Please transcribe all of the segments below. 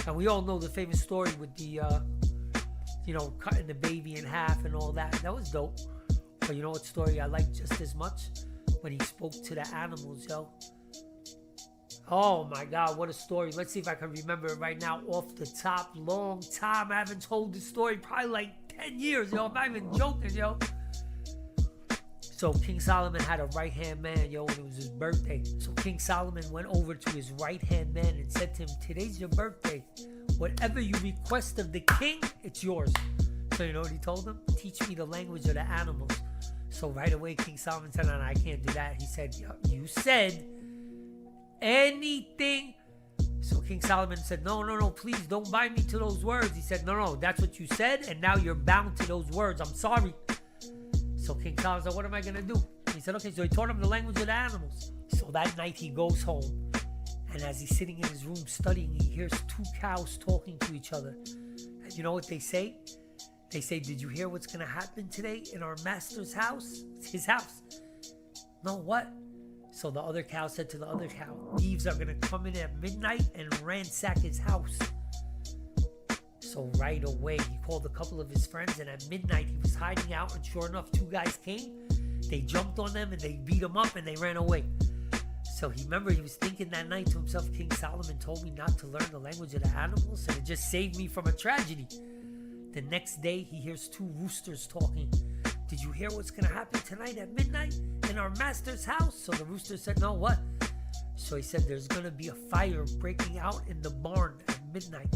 And we all know the famous story with the, cutting the baby in half and all that. That was dope. But you know what story I like just as much? When he spoke to the animals, yo. Oh my God, what a story. Let's see if I can remember it right now off the top. Long time. I haven't told this story. Probably like 10 years, yo. I'm not even joking, yo. So King Solomon had a right-hand man, yo, and it was his birthday. So King Solomon went over to his right-hand man and said to him, today's your birthday. Whatever you request of the king, it's yours. So you know what he told him? Teach me the language of the animals. So right away, King Solomon said, no, I can't do that. He said, you said anything. So King Solomon said, no, please don't bind me to those words. He said, no, that's what you said, and now you're bound to those words. I'm sorry. So King Solomon said, what am I going to do? He said, okay, so he taught him the language of the animals. So that night he goes home, and as he's sitting in his room studying, he hears two cows talking to each other. And you know what they say? They say, did you hear what's going to happen today in our master's house? It's his house. No, what? So the other cow said to the other cow, thieves are going to come in at midnight and ransack his house. So right away, he called a couple of his friends, and at midnight, he was hiding out, and sure enough, two guys came. They jumped on them, and they beat him up, and they ran away. So he was thinking that night to himself, King Solomon told me not to learn the language of the animals, and it just saved me from a tragedy. The next day, he hears two roosters talking. Did you hear what's going to happen tonight at midnight in our master's house? So the rooster said, no, what? So he said, there's going to be a fire breaking out in the barn at midnight.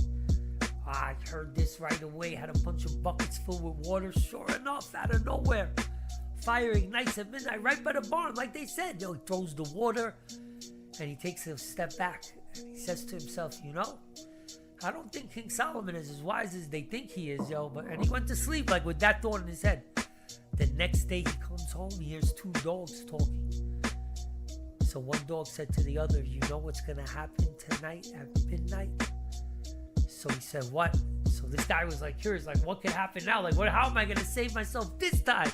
I heard this right away, had a bunch of buckets filled with water. Sure enough, out of nowhere, fire ignites at midnight right by the barn, like they said. He throws the water, and he takes a step back, and he says to himself, I don't think King Solomon is as wise as they think he is, and he went to sleep like with that thought in his head. The next day he comes home, he hears two dogs talking. So one dog said to the other, you know what's going to happen tonight at midnight? So he said, what? So this guy was like curious, like, what could happen now? Like, how am I going to save myself this time?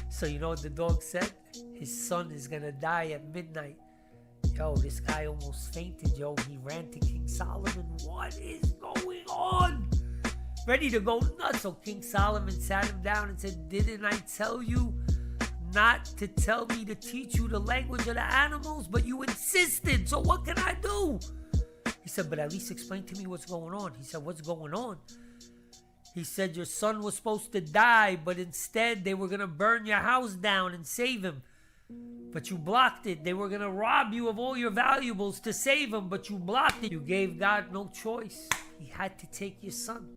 So you know what the dog said? His son is going to die at midnight. This guy almost fainted, He ran to King Solomon. What is going on? Ready to go nuts. So King Solomon sat him down and said, didn't I tell you not to tell me to teach you the language of the animals? But you insisted. So what can I do? He said, but at least explain to me what's going on. He said, what's going on? He said, your son was supposed to die, but instead they were going to burn your house down and save him. But you blocked it. They were going to rob you of all your valuables to save him, but you blocked it. You gave God no choice. He had to take your son.